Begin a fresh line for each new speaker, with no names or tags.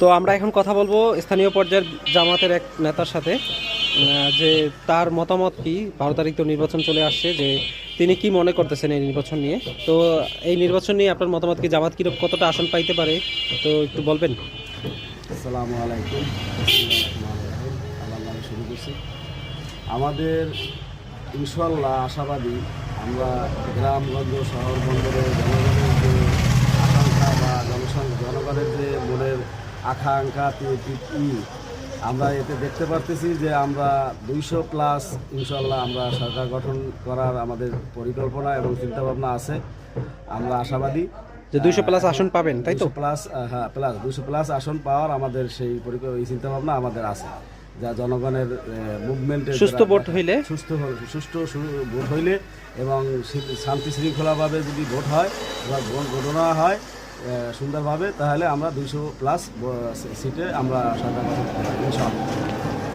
তো আমরা এখন কথা বলবো স্থানীয় পর্যায়ের জামাতের এক নেতার সাথে, যে তার মতামত কি। 12 তারিখ তো নির্বাচন চলে আসছে, যে তিনি কি মনে করতেছেন এই নির্বাচন নিয়ে। তো এই নির্বাচন নিয়ে আপনার মতামত কি, জামাত কি কতটা আসন পাইতে পারে, তো একটু বলবেন।
আসসালামু আলাইকুম। আল্লাহ নামে শুরু করছি। আমাদের ইনশাল্লাহ আশাবাদী, আমরা গ্রামগঞ্জ শহর বন্দরের জনগণের যে আকাঙ্ক্ষা বা জনগণের যে মনের আকাঙ্ক্ষা আমরা এতে দেখতে পারতেছি যে আমরা 200+ ইনশাল্লাহ আমরা সরকার গঠন করার আমাদের পরিকল্পনা এবং চিন্তাভাবনা আছে। আমরা আশাবাদী
যে 200+ আসন পাবেন, তাই তো?
200+, হ্যাঁ, 200+ আসন পাওয়ার আমাদের সেই এই চিন্তাভাবনা আমাদের আছে। যা জনগণের মুভমেন্টের
সুস্থ ভোট হইলে,
সুষ্ঠু ভোট হইলে এবং শান্তি শৃঙ্খলাভাবে যদি ভোট হয় বা ভোট গণনা হয় সুন্দরভাবে, তাহলে আমরা 200+ সিটে আমরা সরকার গঠন করতে পারি ইনশাআল্লাহ।